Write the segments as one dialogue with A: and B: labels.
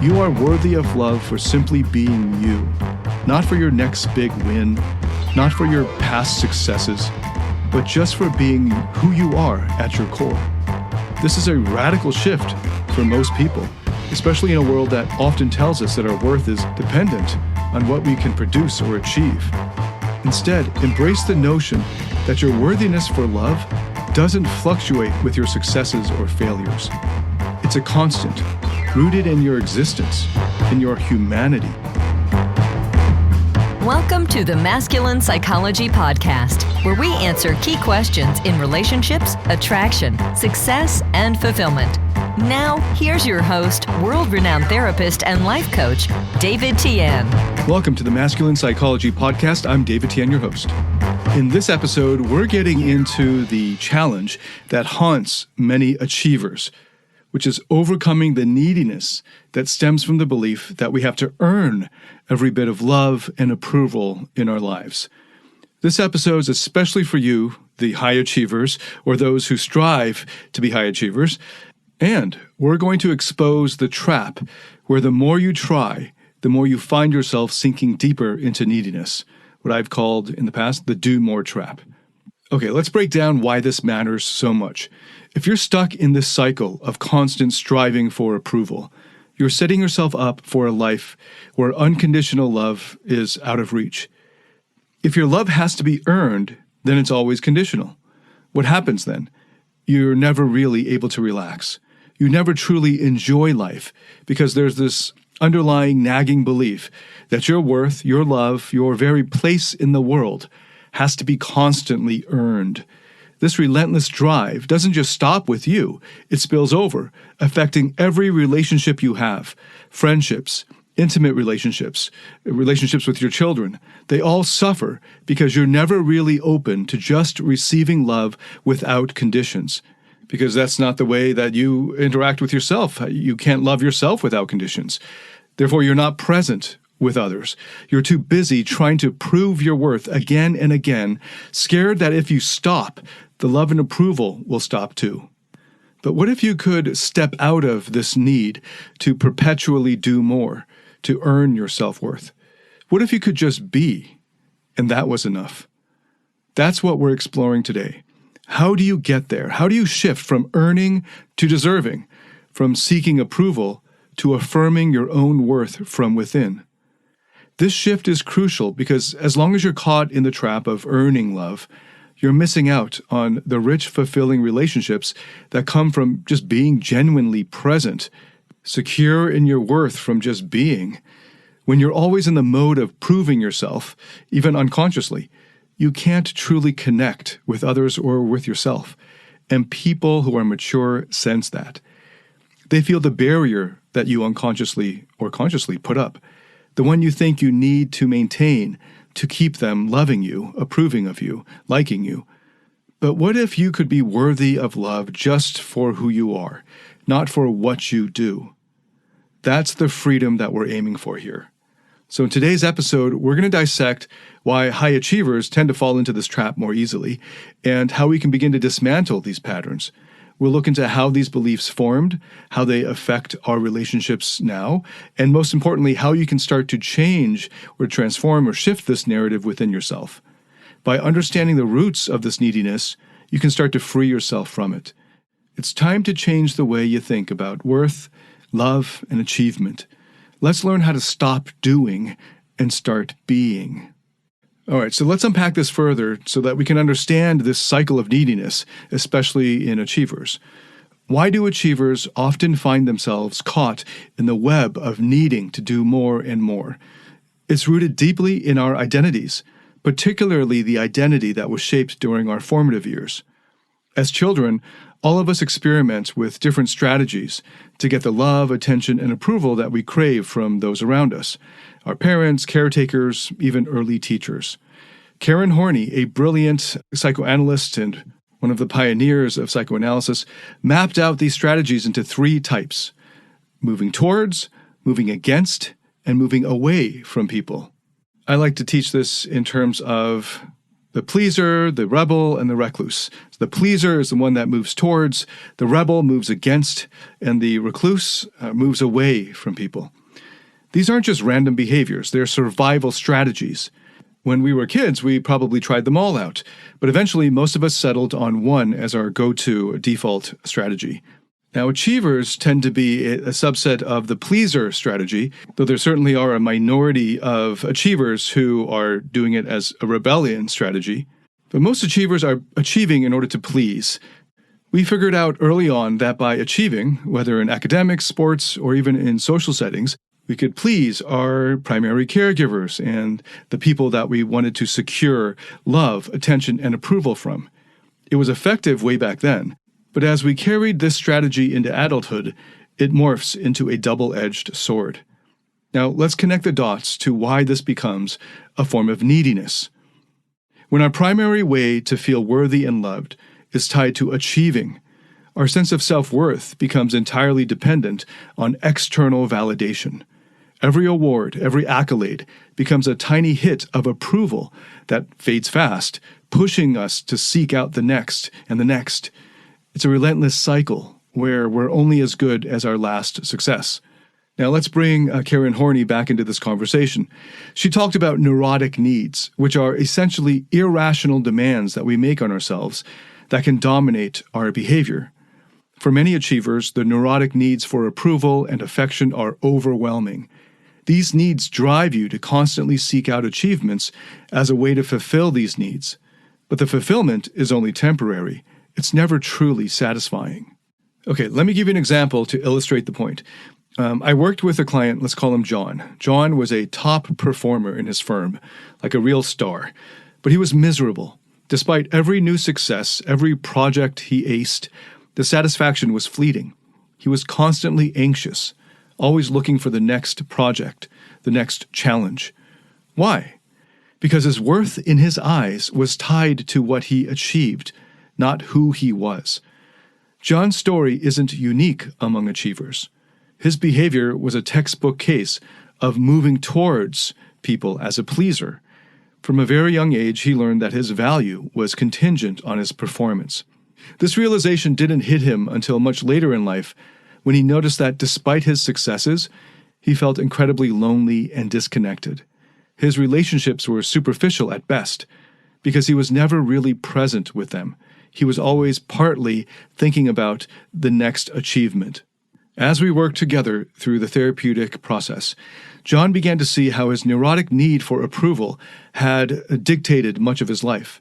A: You are worthy of love for simply being you, not for your next big win, not for your past successes, but just for being who you are at your core. This is a radical shift for most people, especially in a world that often tells us that our worth is dependent on what we can produce or achieve. Instead, embrace the notion that your worthiness for love doesn't fluctuate with your successes or failures. It's a constant, rooted in your existence, in your humanity.
B: Welcome to the Masculine Psychology Podcast, where we answer key questions in relationships, attraction, success, and fulfillment. Now, here's your host, world-renowned therapist and life coach, David Tian.
A: Welcome to the Masculine Psychology Podcast. I'm David Tian, your host. In this episode, we're getting into the challenge that haunts many achievers, which is overcoming the neediness that stems from the belief that we have to earn every bit of love and approval in our lives. This episode is especially for you, the high achievers, or those who strive to be high achievers, and we're going to expose the trap where the more you try, the more you find yourself sinking deeper into neediness, what I've called in the past the do more trap. Okay, let's break down why this matters so much. If you're stuck in this cycle of constant striving for approval, you're setting yourself up for a life where unconditional love is out of reach. If your love has to be earned, then it's always conditional. What happens then? You're never really able to relax. You never truly enjoy life because there's this underlying nagging belief that your worth, your love, your very place in the world has to be constantly earned. This relentless drive doesn't just stop with you, it spills over, affecting every relationship you have, friendships, intimate relationships, relationships with your children. They all suffer because you're never really open to just receiving love without conditions, because that's not the way that you interact with yourself. You can't love yourself without conditions. Therefore, you're not present with others. You're too busy trying to prove your worth again and again, scared that if you stop, the love and approval will stop too. But what if you could step out of this need to perpetually do more, to earn your self-worth? What if you could just be, and that was enough? That's what we're exploring today. How do you get there? How do you shift from earning to deserving, from seeking approval to affirming your own worth from within? This shift is crucial because as long as you're caught in the trap of earning love, you're missing out on the rich, fulfilling relationships that come from just being genuinely present, secure in your worth from just being. When you're always in the mode of proving yourself, even unconsciously, you can't truly connect with others or with yourself. And people who are mature sense that. They feel the barrier that you unconsciously or consciously put up, the one you think you need to maintain to keep them loving you, approving of you, liking you. But what if you could be worthy of love just for who you are, not for what you do? That's the freedom that we're aiming for here. So in today's episode, we're going to dissect why high achievers tend to fall into this trap more easily and how we can begin to dismantle these patterns. We'll look into how these beliefs formed, how they affect our relationships now, and most importantly, how you can start to change or transform or shift this narrative within yourself. By understanding the roots of this neediness, you can start to free yourself from it. It's time to change the way you think about worth, love, and achievement. Let's learn how to stop doing and start being. All right, so let's unpack this further so that we can understand this cycle of neediness, especially in achievers. Why do achievers often find themselves caught in the web of needing to do more and more? It's rooted deeply in our identities, particularly the identity that was shaped during our formative years. As children, all of us experiment with different strategies to get the love, attention, and approval that we crave from those around us. Our parents, caretakers, even early teachers. Karen Horney, a brilliant psychoanalyst and one of the pioneers of psychoanalysis, mapped out these strategies into 3 types: moving towards, moving against, and moving away from people. I like to teach this in terms of The pleaser, the rebel, and the recluse. The pleaser is the one that moves towards, the rebel moves against, and the recluse moves away from people. These aren't just random behaviors, they're survival strategies. When we were kids, we probably tried them all out, but eventually most of us settled on one as our go-to default strategy. Now, achievers tend to be a subset of the pleaser strategy, though there certainly are a minority of achievers who are doing it as a rebellion strategy. But most achievers are achieving in order to please. We figured out early on that by achieving, whether in academics, sports, or even in social settings, we could please our primary caregivers and the people that we wanted to secure love, attention, and approval from. It was effective way back then. But as we carried this strategy into adulthood, it morphs into a double-edged sword. Now, let's connect the dots to why this becomes a form of neediness. When our primary way to feel worthy and loved is tied to achieving, our sense of self-worth becomes entirely dependent on external validation. Every award, every accolade becomes a tiny hit of approval that fades fast, pushing us to seek out the next and the next. It's a relentless cycle where we're only as good as our last success. Now let's bring Karen Horney back into this conversation. She talked about neurotic needs, which are essentially irrational demands that we make on ourselves that can dominate our behavior. For many achievers, the neurotic needs for approval and affection are overwhelming. These needs drive you to constantly seek out achievements as a way to fulfill these needs. But the fulfillment is only temporary. It's never truly satisfying. Okay, let me give you an example to illustrate the point. I worked with a client, let's call him John. John was a top performer in his firm, like a real star. But he was miserable. Despite every new success, every project he aced, the satisfaction was fleeting. He was constantly anxious, always looking for the next project, the next challenge. Why? Because his worth in his eyes was tied to what he achieved, not who he was. John's story isn't unique among achievers. His behavior was a textbook case of moving towards people as a pleaser. From a very young age, he learned that his value was contingent on his performance. This realization didn't hit him until much later in life, when he noticed that despite his successes, he felt incredibly lonely and disconnected. His relationships were superficial at best, because he was never really present with them. He was always partly thinking about the next achievement. As we worked together through the therapeutic process, John began to see how his neurotic need for approval had dictated much of his life.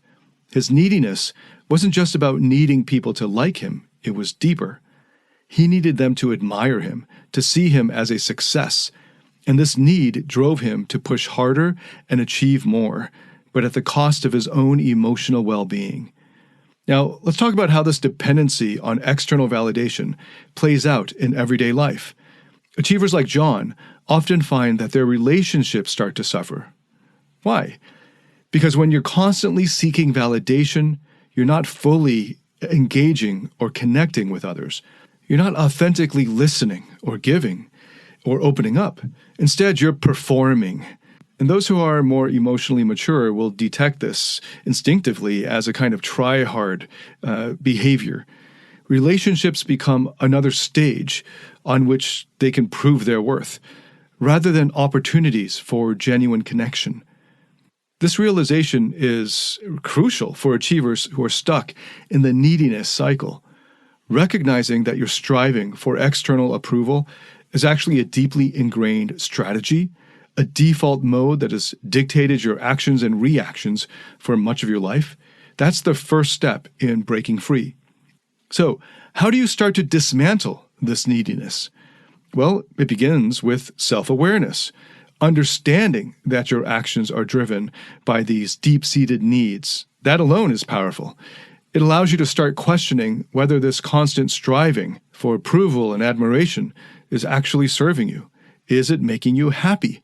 A: His neediness wasn't just about needing people to like him, it was deeper. He needed them to admire him, to see him as a success, and this need drove him to push harder and achieve more, but at the cost of his own emotional well-being. Now, let's talk about how this dependency on external validation plays out in everyday life. Achievers like John often find that their relationships start to suffer. Why? Because when you're constantly seeking validation, you're not fully engaging or connecting with others. You're not authentically listening or giving or opening up. Instead, you're performing. And those who are more emotionally mature will detect this instinctively as a kind of try-hard behavior. Relationships become another stage on which they can prove their worth, rather than opportunities for genuine connection. This realization is crucial for achievers who are stuck in the neediness cycle. Recognizing that you're striving for external approval is actually a deeply ingrained strategy, a default mode that has dictated your actions and reactions for much of your life. That's the first step in breaking free. So, how do you start to dismantle this neediness? Well, it begins with self-awareness, understanding that your actions are driven by these deep-seated needs. That alone is powerful. It allows you to start questioning whether this constant striving for approval and admiration is actually serving you. Is it making you happy?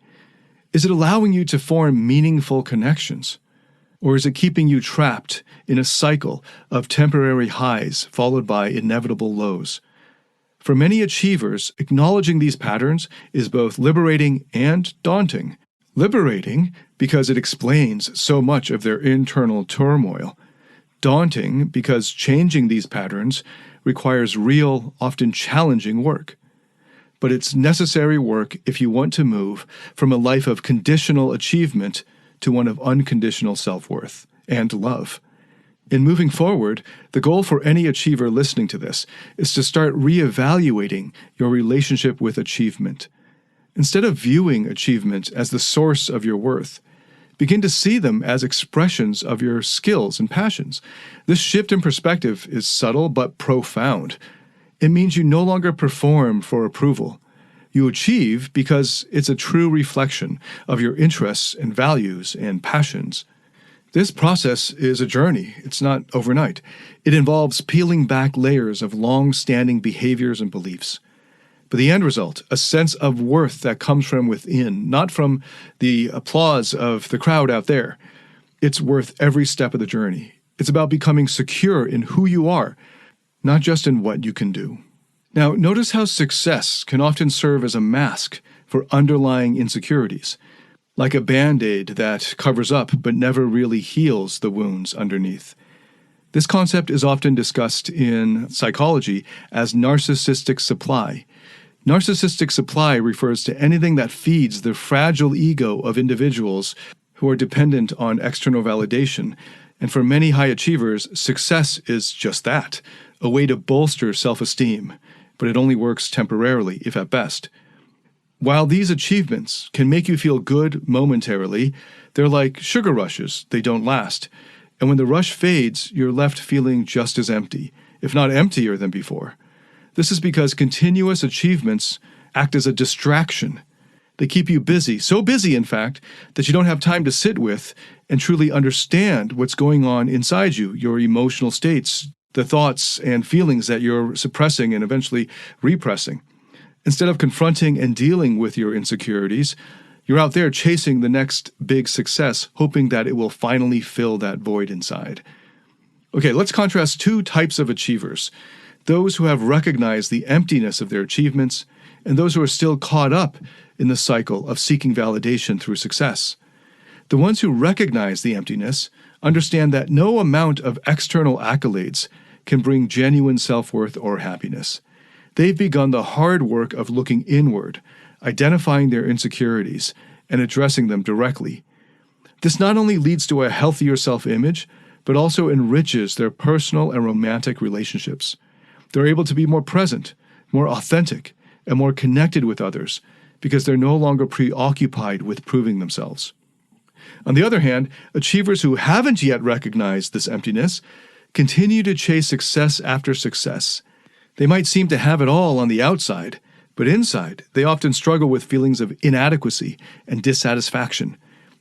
A: Is it allowing you to form meaningful connections? Or is it keeping you trapped in a cycle of temporary highs followed by inevitable lows? For many achievers, acknowledging these patterns is both liberating and daunting. Liberating because it explains so much of their internal turmoil. Daunting because changing these patterns requires real, often challenging work. But it's necessary work if you want to move from a life of conditional achievement to one of unconditional self-worth and love. In moving forward, the goal for any achiever listening to this is to start reevaluating your relationship with achievement. Instead of viewing achievement as the source of your worth, begin to see them as expressions of your skills and passions. This shift in perspective is subtle but profound. It means you no longer perform for approval. You achieve because it's a true reflection of your interests and values and passions. This process is a journey. It's not overnight. It involves peeling back layers of long-standing behaviors and beliefs. But the end result, a sense of worth that comes from within, not from the applause of the crowd out there. It's worth every step of the journey. It's about becoming secure in who you are, not just in what you can do. Now, notice how success can often serve as a mask for underlying insecurities, like a Band-Aid that covers up but never really heals the wounds underneath. This concept is often discussed in psychology as narcissistic supply. Narcissistic supply refers to anything that feeds the fragile ego of individuals who are dependent on external validation. And for many high achievers, success is just that, a way to bolster self-esteem, but it only works temporarily, if at best. While these achievements can make you feel good momentarily, they're like sugar rushes. They don't last. And when the rush fades, you're left feeling just as empty, if not emptier than before. This is because continuous achievements act as a distraction. They keep you busy, so busy, in fact, that you don't have time to sit with and truly understand what's going on inside you, your emotional states, the thoughts and feelings that you're suppressing and eventually repressing. Instead of confronting and dealing with your insecurities, you're out there chasing the next big success, hoping that it will finally fill that void inside. Okay, let's contrast two types of achievers: those who have recognized the emptiness of their achievements, and those who are still caught up in the cycle of seeking validation through success. The ones who recognize the emptiness understand that no amount of external accolades can bring genuine self-worth or happiness. They've begun the hard work of looking inward, identifying their insecurities, and addressing them directly. This not only leads to a healthier self-image, but also enriches their personal and romantic relationships. They're able to be more present, more authentic, and more connected with others because they're no longer preoccupied with proving themselves. On the other hand, achievers who haven't yet recognized this emptiness continue to chase success after success. They might seem to have it all on the outside, but inside, they often struggle with feelings of inadequacy and dissatisfaction.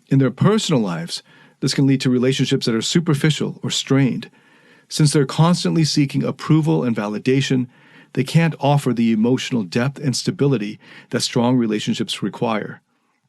A: In their personal lives, this can lead to relationships that are superficial or strained. Since they're constantly seeking approval and validation, they can't offer the emotional depth and stability that strong relationships require.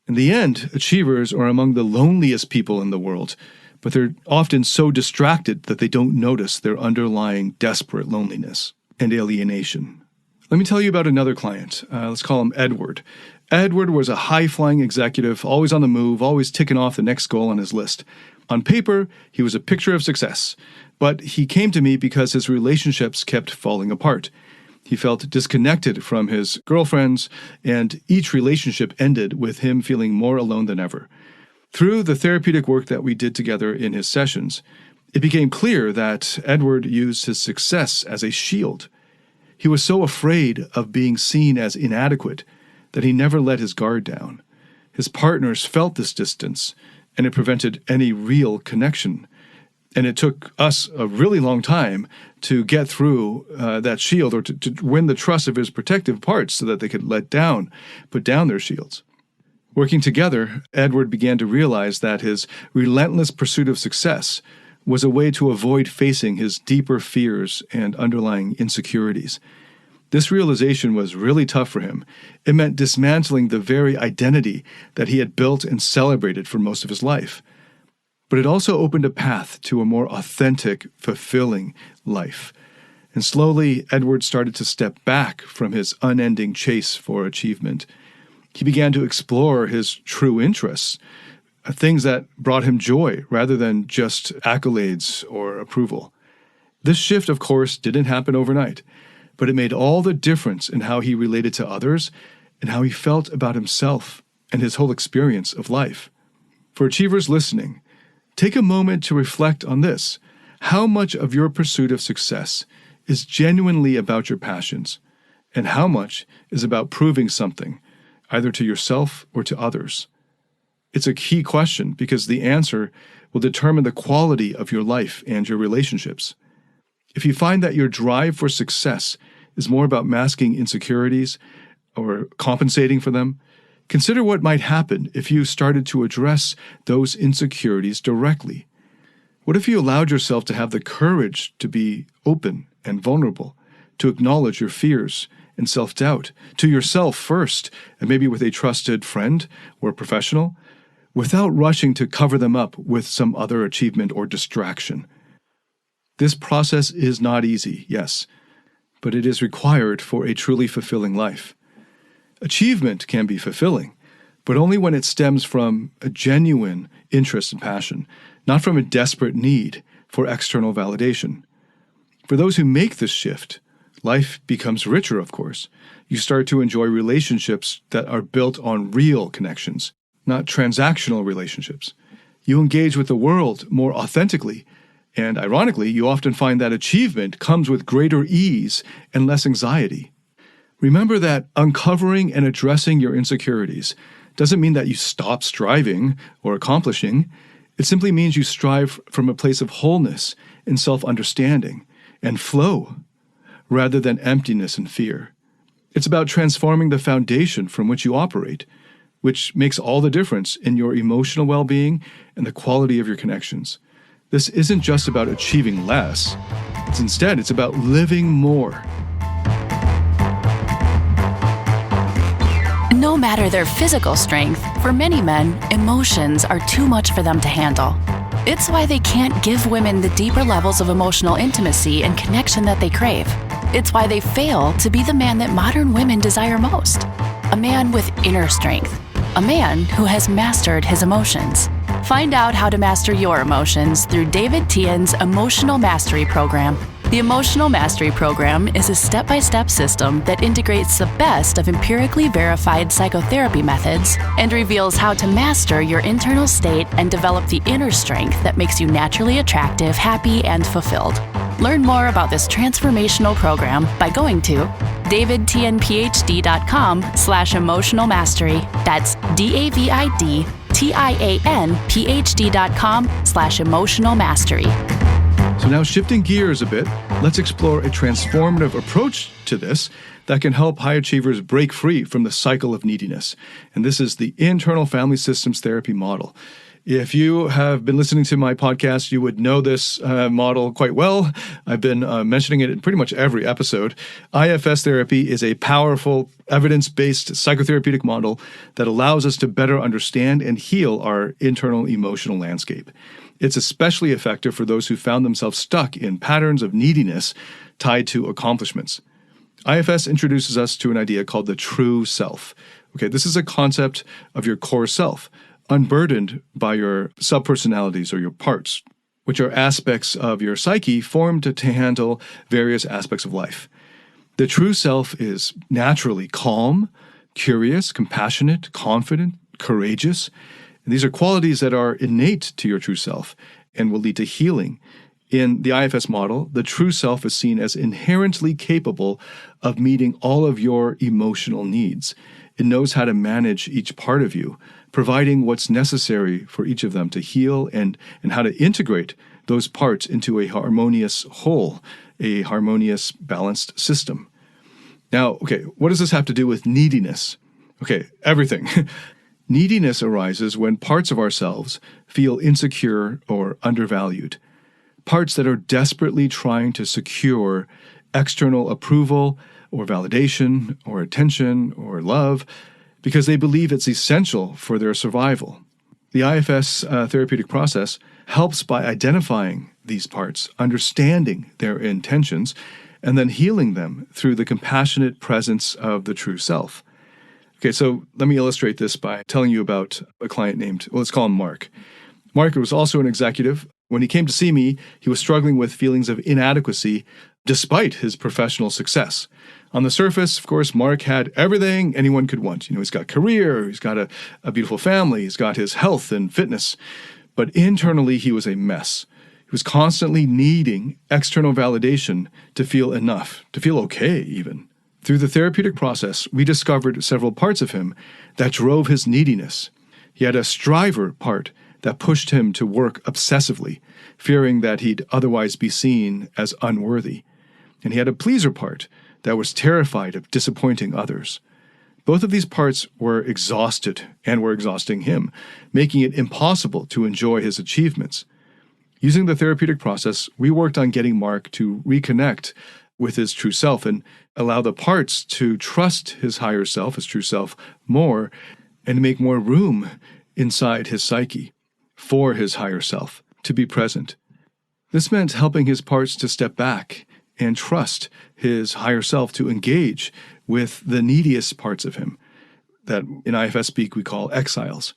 A: In the end, achievers are among the loneliest people in the world, but they're often so distracted that they don't notice their underlying desperate loneliness and alienation. Let me tell you about another client. Let's call him Edward. Edward was a high-flying executive, always on the move, always ticking off the next goal on his list. On paper, he was a picture of success, but he came to me because his relationships kept falling apart. He felt disconnected from his girlfriends, and each relationship ended with him feeling more alone than ever. Through the therapeutic work that we did together in his sessions, it became clear that Edward used his success as a shield. He was so afraid of being seen as inadequate that he never let his guard down. His partners felt this distance, and it prevented any real connection. And it took us a really long time to get through that shield, or to win the trust of his protective parts so that they could put down their shields. Working together, Edward began to realize that his relentless pursuit of success was a way to avoid facing his deeper fears and underlying insecurities. This realization was really tough for him. It meant dismantling the very identity that he had built and celebrated for most of his life. But it also opened a path to a more authentic, fulfilling life. And slowly, Edward started to step back from his unending chase for achievement. He began to explore his true interests, things that brought him joy rather than just accolades or approval. This shift, of course, didn't happen overnight, but it made all the difference in how he related to others and how he felt about himself and his whole experience of life. For achievers listening, take a moment to reflect on this. How much of your pursuit of success is genuinely about your passions, and how much is about proving something, either to yourself or to others? It's a key question because the answer will determine the quality of your life and your relationships. If you find that your drive for success is more about masking insecurities or compensating for them, consider what might happen if you started to address those insecurities directly. What if you allowed yourself to have the courage to be open and vulnerable, to acknowledge your fears and self-doubt to yourself first, and maybe with a trusted friend or professional, without rushing to cover them up with some other achievement or distraction? This process is not easy, yes, but it is required for a truly fulfilling life. Achievement can be fulfilling, but only when it stems from a genuine interest and passion, not from a desperate need for external validation. For those who make this shift, life becomes richer, of course. You start to enjoy relationships that are built on real connections, not transactional relationships. You engage with the world more authentically, and ironically, you often find that achievement comes with greater ease and less anxiety. Remember that uncovering and addressing your insecurities doesn't mean that you stop striving or accomplishing. It simply means you strive from a place of wholeness and self-understanding and flow, rather than emptiness and fear. It's about transforming the foundation from which you operate, which makes all the difference in your emotional well-being and the quality of your connections. This isn't just about achieving less. It's about living more.
C: No matter their physical strength, for many men, emotions are too much for them to handle. It's why they can't give women the deeper levels of emotional intimacy and connection that they crave. It's why they fail to be the man that modern women desire most. A man with inner strength. A man who has mastered his emotions. Find out how to master your emotions through David Tian's Emotional Mastery Program. The Emotional Mastery Program is a step-by-step system that integrates the best of empirically verified psychotherapy methods and reveals how to master your internal state and develop the inner strength that makes you naturally attractive, happy, and fulfilled. Learn more about this transformational program by going to davidtianphd.com/emotional mastery. That's DAVIDTIANPHD.com/emotional mastery.
A: So now shifting gears a bit, let's explore a transformative approach to this that can help high achievers break free from the cycle of neediness. And this is the internal family systems therapy model. If you have been listening to my podcast, you would know this model quite well. I've been mentioning it in pretty much every episode. IFS therapy is a powerful, evidence-based psychotherapeutic model that allows us to better understand and heal our internal emotional landscape. It's especially effective for those who found themselves stuck in patterns of neediness tied to accomplishments. IFS introduces us to an idea called the true self. Okay, this is a concept of your core self, unburdened by your subpersonalities or your parts, which are aspects of your psyche formed to handle various aspects of life. The true self is naturally calm, curious, compassionate, confident, courageous. And these are qualities that are innate to your true self and will lead to healing. In the IFS model, the true self is seen as inherently capable of meeting all of your emotional needs. It knows how to manage each part of you, providing what's necessary for each of them to heal and how to integrate those parts into a harmonious whole, a harmonious, balanced system. Now, okay, what does this have to do with neediness? Okay, everything. Neediness arises when parts of ourselves feel insecure or undervalued. Parts that are desperately trying to secure external approval or validation or attention or love because they believe it's essential for their survival. The IFS therapeutic process helps by identifying these parts, understanding their intentions, and then healing them through the compassionate presence of the true self. Okay, so let me illustrate this by telling you about a client named, let's call him Mark. Mark was also an executive. When he came to see me, he was struggling with feelings of inadequacy despite his professional success. On the surface, of course, Mark had everything anyone could want. He's got career, he's got a beautiful family, he's got his health and fitness. But internally, he was a mess. He was constantly needing external validation to feel enough, to feel okay even. Through the therapeutic process, we discovered several parts of him that drove his neediness. He had a striver part that pushed him to work obsessively, fearing that he'd otherwise be seen as unworthy. And he had a pleaser part that was terrified of disappointing others. Both of these parts were exhausted and were exhausting him, making it impossible to enjoy his achievements. Using the therapeutic process, we worked on getting Mark to reconnect with his true self and allow the parts to trust his higher self, his true self, more and make more room inside his psyche for his higher self to be present. This meant helping his parts to step back and trust his higher self to engage with the neediest parts of him that in IFS speak we call exiles.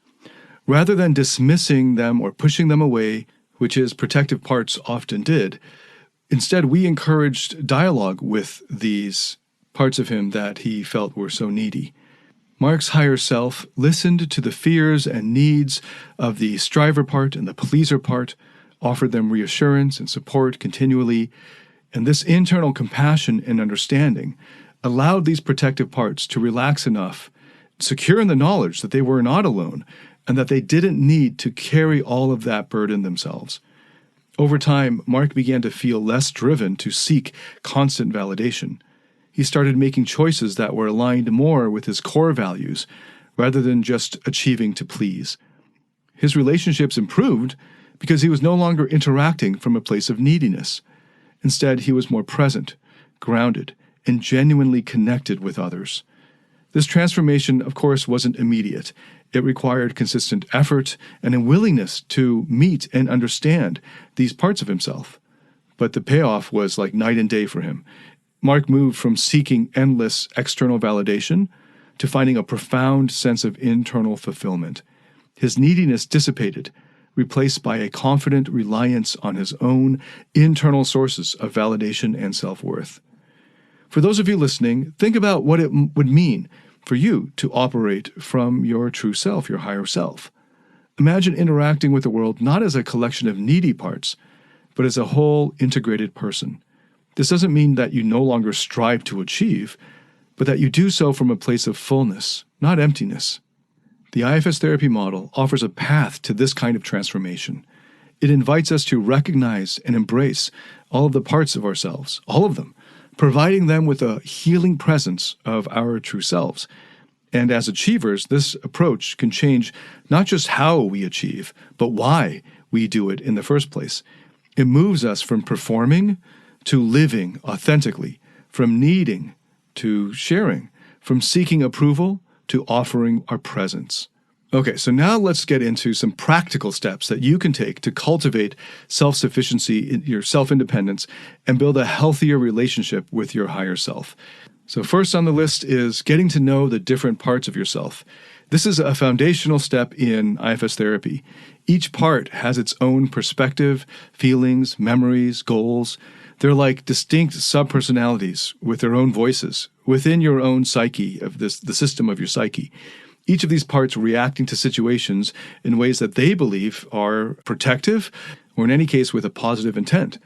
A: Rather than dismissing them or pushing them away, which his protective parts often did, instead, we encouraged dialogue with these parts of him that he felt were so needy. Mark's higher self listened to the fears and needs of the striver part and the pleaser part, offered them reassurance and support continually, and this internal compassion and understanding allowed these protective parts to relax enough, secure in the knowledge that they were not alone and that they didn't need to carry all of that burden themselves. Over time, Mark began to feel less driven to seek constant validation. He started making choices that were aligned more with his core values rather than just achieving to please. His relationships improved because he was no longer interacting from a place of neediness. Instead, he was more present, grounded, and genuinely connected with others. This transformation, of course, wasn't immediate. It required consistent effort and a willingness to meet and understand these parts of himself. But the payoff was like night and day for him. Mark moved from seeking endless external validation to finding a profound sense of internal fulfillment. His neediness dissipated, replaced by a confident reliance on his own internal sources of validation and self-worth. For those of you listening, think about what it would mean for you to operate from your true self, your higher self. Imagine interacting with the world not as a collection of needy parts, but as a whole integrated person. This doesn't mean that you no longer strive to achieve, but that you do so from a place of fullness, not emptiness. The IFS therapy model offers a path to this kind of transformation. It invites us to recognize and embrace all of the parts of ourselves, all of them, providing them with a healing presence of our true selves. And as achievers, this approach can change not just how we achieve, but why we do it in the first place. It moves us from performing to living authentically, from needing to sharing, from seeking approval to offering our presence. Okay, so now let's get into some practical steps that you can take to cultivate self-sufficiency, your self-independence, and build a healthier relationship with your higher self. So first on the list is getting to know the different parts of yourself. This is a foundational step in IFS therapy. Each part has its own perspective, feelings, memories, goals. They're like distinct subpersonalities with their own voices within your own psyche, of the system of your psyche. Each of these parts reacting to situations in ways that they believe are protective, or in any case with a positive intent.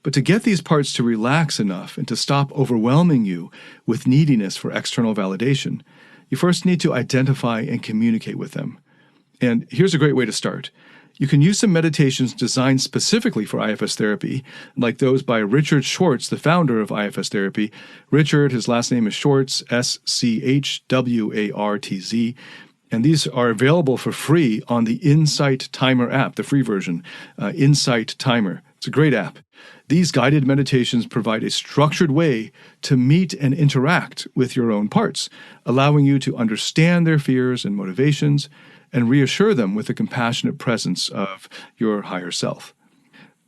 A: But to get these parts to relax enough and to stop overwhelming you with neediness for external validation, you first need to identify and communicate with them. And here's a great way to start. You can use some meditations designed specifically for IFS therapy, like those by Richard Schwartz, the founder of IFS therapy. Richard, his last name is Schwartz, S-C-H-W-A-R-T-Z. And these are available for free on the Insight Timer app, the free version, Insight Timer. It's a great app. These guided meditations provide a structured way to meet and interact with your own parts, allowing you to understand their fears and motivations, and reassure them with the compassionate presence of your higher self.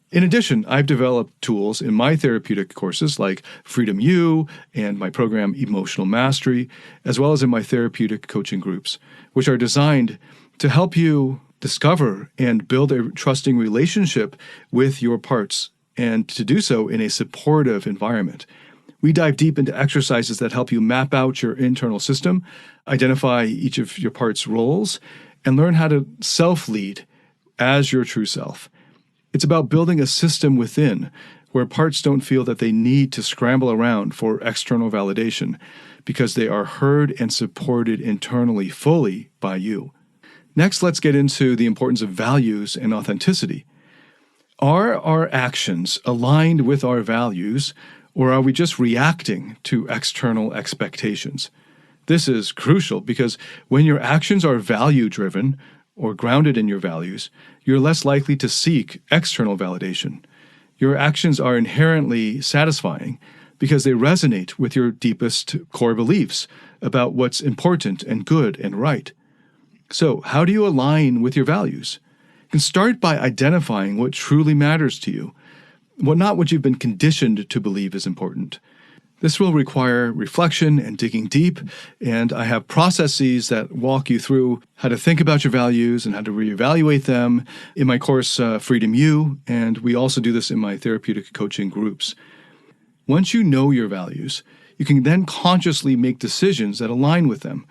A: In addition, I've developed tools in my therapeutic courses like Freedom U and my program Emotional Mastery, as well as in my therapeutic coaching groups, which are designed to help you discover and build a trusting relationship with your parts, and to do so in a supportive environment. We dive deep into exercises that help you map out your internal system, identify each of your parts' roles, and learn how to self-lead as your true self. It's about building a system within where parts don't feel that they need to scramble around for external validation because they are heard and supported internally fully by you. Next, let's get into the importance of values and authenticity. Are our actions aligned with our values, or are we just reacting to external expectations? This is crucial because when your actions are value-driven or grounded in your values, you're less likely to seek external validation. Your actions are inherently satisfying because they resonate with your deepest core beliefs about what's important and good and right. So, how do you align with your values? You can start by identifying what truly matters to you, what you've been conditioned to believe is important. This will require reflection and digging deep, and I have processes that walk you through how to think about your values and how to reevaluate them in my course, Freedom U, and we also do this in my therapeutic coaching groups. Once you know your values, you can then consciously make decisions that align with them.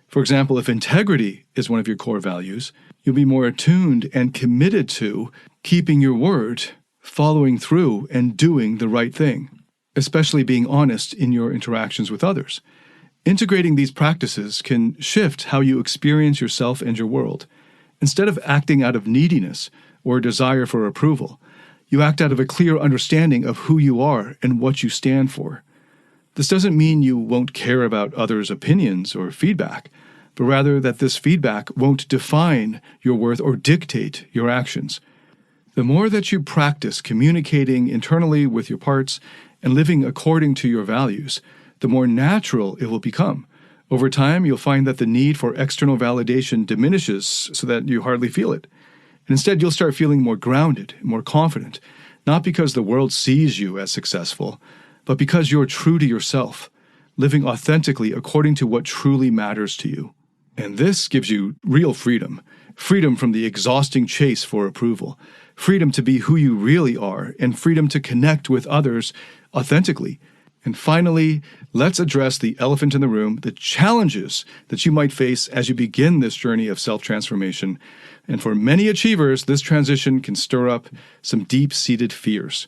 A: For example, if integrity is one of your core values, you'll be more attuned and committed to keeping your word, following through, and doing the right thing, especially being honest in your interactions with others. Integrating these practices can shift how you experience yourself and your world. Instead of acting out of neediness or a desire for approval, you act out of a clear understanding of who you are and what you stand for. This doesn't mean you won't care about others' opinions or feedback, but rather that this feedback won't define your worth or dictate your actions. The more that you practice communicating internally with your parts and living according to your values, the more natural it will become. Over time, you'll find that the need for external validation diminishes so that you hardly feel it. And instead, you'll start feeling more grounded, more confident, not because the world sees you as successful, but because you're true to yourself, living authentically according to what truly matters to you. And this gives you real freedom. Freedom from the exhausting chase for approval. Freedom to be who you really are, and freedom to connect with others authentically. And finally, let's address the elephant in the room, the challenges that you might face as you begin this journey of self-transformation. And for many achievers, this transition can stir up some deep-seated fears.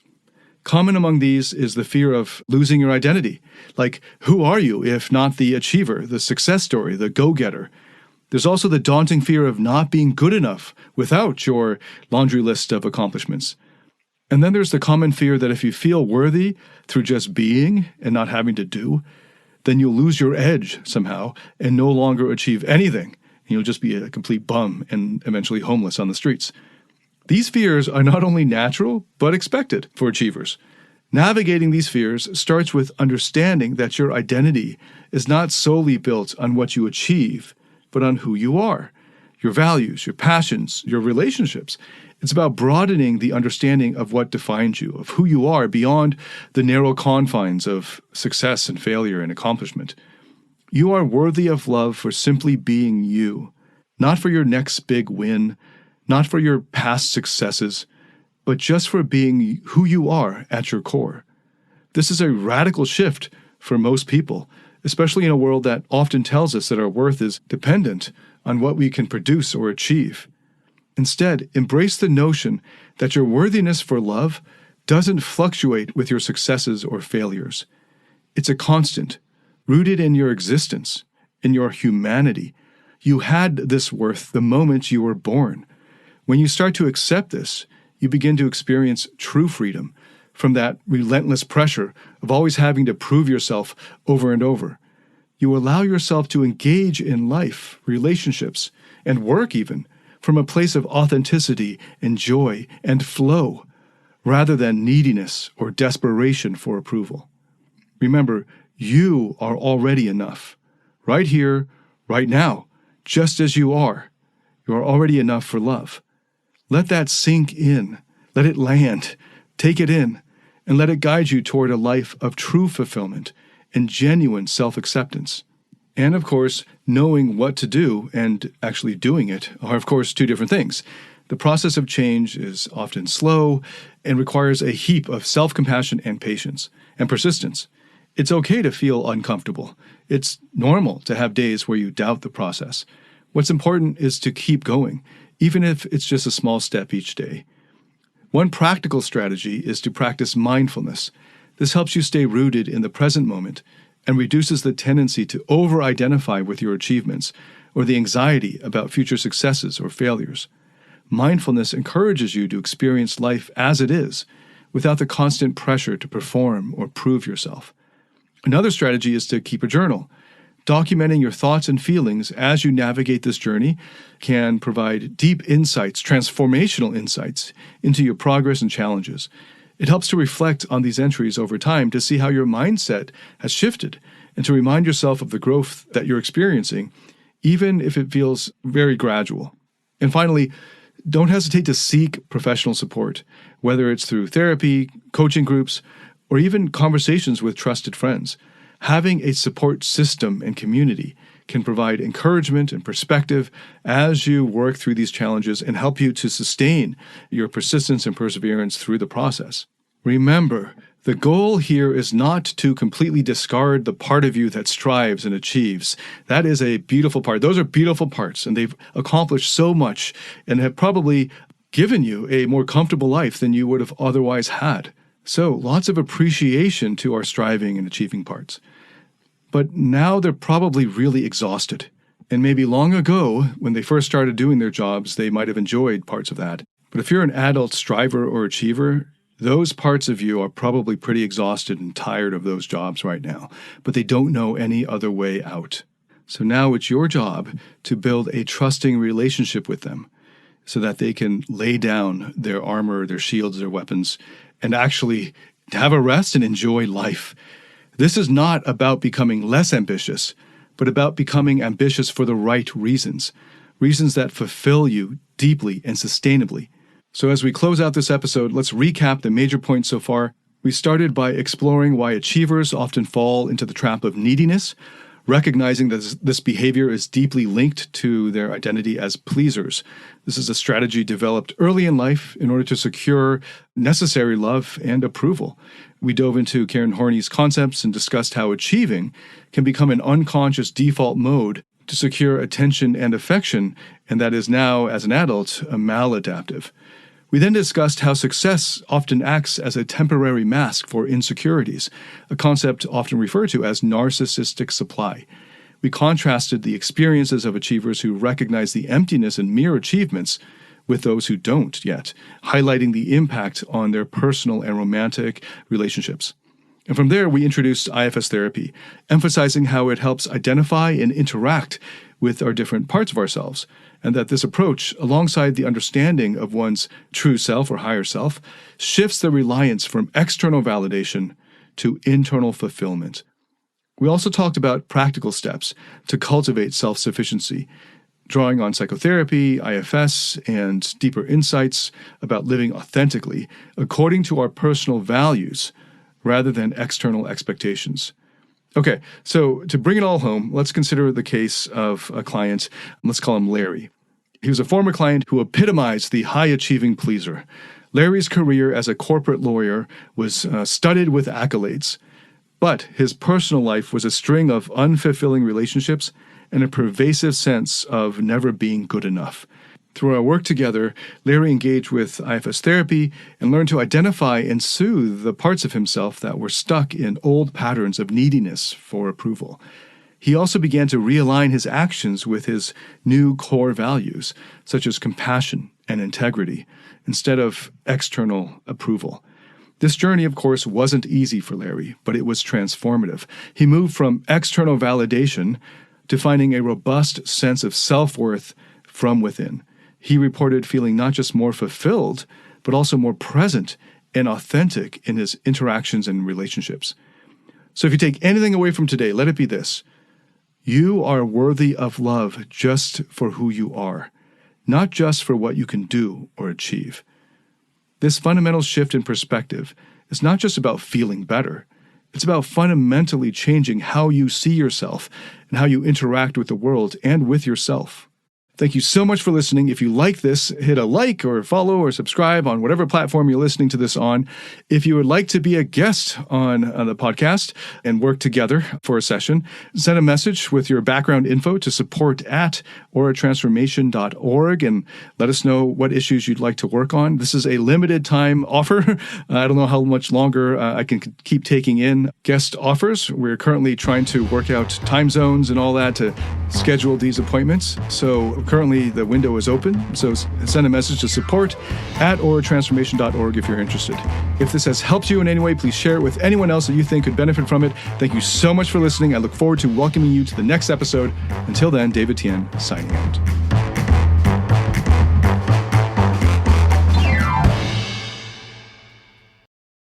A: Common among these is the fear of losing your identity. Like, who are you if not the achiever, the success story, the go-getter? There's also the daunting fear of not being good enough without your laundry list of accomplishments. And then there's the common fear that if you feel worthy through just being and not having to do, then you'll lose your edge somehow and no longer achieve anything. And you'll just be a complete bum and eventually homeless on the streets. These fears are not only natural, but expected for achievers. Navigating these fears starts with understanding that your identity is not solely built on what you achieve, but on who you are, your values, your passions, your relationships. It's about broadening the understanding of what defines you, of who you are beyond the narrow confines of success and failure and accomplishment. You are worthy of love for simply being you, not for your next big win, not for your past successes, but just for being who you are at your core. This is a radical shift for most people, especially in a world that often tells us that our worth is dependent on what we can produce or achieve. Instead, embrace the notion that your worthiness for love doesn't fluctuate with your successes or failures. It's a constant, rooted in your existence, in your humanity. You had this worth the moment you were born. When you start to accept this, you begin to experience true freedom from that relentless pressure of always having to prove yourself over and over. You allow yourself to engage in life, relationships, and work even from a place of authenticity and joy and flow, rather than neediness or desperation for approval. Remember, you are already enough. Right here, right now, just as you are. You are already enough for love. Let that sink in. Let it land, take it in, and let it guide you toward a life of true fulfillment and genuine self-acceptance. And of course, knowing what to do and actually doing it are, of course, two different things. The process of change is often slow and requires a heap of self-compassion and patience and persistence. It's okay to feel uncomfortable. It's normal to have days where you doubt the process. What's important is to keep going, even if it's just a small step each day. One practical strategy is to practice mindfulness. This helps you stay rooted in the present moment and reduces the tendency to over-identify with your achievements or the anxiety about future successes or failures. Mindfulness encourages you to experience life as it is, without the constant pressure to perform or prove yourself. Another strategy is to keep a journal. Documenting your thoughts and feelings as you navigate this journey can provide deep insights, transformational insights, into your progress and challenges. It helps to reflect on these entries over time to see how your mindset has shifted and to remind yourself of the growth that you're experiencing, even if it feels very gradual. And finally, don't hesitate to seek professional support, whether it's through therapy, coaching groups, or even conversations with trusted friends. Having a support system and community can provide encouragement and perspective as you work through these challenges and help you to sustain your persistence and perseverance through the process. Remember, the goal here is not to completely discard the part of you that strives and achieves. That is a beautiful part. Those are beautiful parts, and they've accomplished so much and have probably given you a more comfortable life than you would have otherwise had. So, lots of appreciation to our striving and achieving parts. But now they're probably really exhausted. And maybe long ago, when they first started doing their jobs, they might have enjoyed parts of that. But if you're an adult striver or achiever, those parts of you are probably pretty exhausted and tired of those jobs right now, but they don't know any other way out. So now it's your job to build a trusting relationship with them so that they can lay down their armor, their shields, their weapons, and actually have a rest and enjoy life. This is not about becoming less ambitious, but about becoming ambitious for the right reasons, reasons that fulfill you deeply and sustainably. So as we close out this episode, let's recap the major points so far. We started by exploring why achievers often fall into the trap of neediness, recognizing that this behavior is deeply linked to their identity as pleasers. This is a strategy developed early in life in order to secure necessary love and approval. We dove into Karen Horney's concepts and discussed how achieving can become an unconscious default mode to secure attention and affection, and that is now, as an adult, a maladaptive. We then discussed how success often acts as a temporary mask for insecurities, a concept often referred to as narcissistic supply. We contrasted the experiences of achievers who recognize the emptiness in mere achievements with those who don't yet, highlighting the impact on their personal and romantic relationships. And from there, we introduced IFS therapy, emphasizing how it helps identify and interact with our different parts of ourselves, and that this approach, alongside the understanding of one's true self or higher self, shifts the reliance from external validation to internal fulfillment. We also talked about practical steps to cultivate self-sufficiency, drawing on psychotherapy, IFS, and deeper insights about living authentically according to our personal values rather than external expectations. Okay, so to bring it all home, let's consider the case of a client. Let's call him Larry. He was a former client who epitomized the high-achieving pleaser. Larry's career as a corporate lawyer was studded with accolades, but his personal life was a string of unfulfilling relationships and a pervasive sense of never being good enough. Through our work together, Larry engaged with IFS therapy and learned to identify and soothe the parts of himself that were stuck in old patterns of neediness for approval. He also began to realign his actions with his new core values, such as compassion and integrity, instead of external approval. This journey, of course, wasn't easy for Larry, but it was transformative. He moved from external validation to finding a robust sense of self-worth from within. He reported feeling not just more fulfilled, but also more present and authentic in his interactions and relationships. So if you take anything away from today, let it be this. You are worthy of love just for who you are, not just for what you can do or achieve. This fundamental shift in perspective is not just about feeling better. It's about fundamentally changing how you see yourself and how you interact with the world and with yourself. Thank you so much for listening. If you like this, hit a like or follow or subscribe on whatever platform you're listening to this on. If you would like to be a guest on the podcast and work together for a session, send a message with your background info to support@auratransformation.org and let us know what issues you'd like to work on. This is a limited time offer. I don't know how much longer I can keep taking in guest offers. We're currently trying to work out time zones and all that to schedule these appointments. So currently the window is open. So send a message to support@auratransformation.org if you're interested. If this has helped you in any way, please share it with anyone else that you think could benefit from it. Thank you so much for listening. I look forward to welcoming you to the next episode. Until then, David Tian signing out.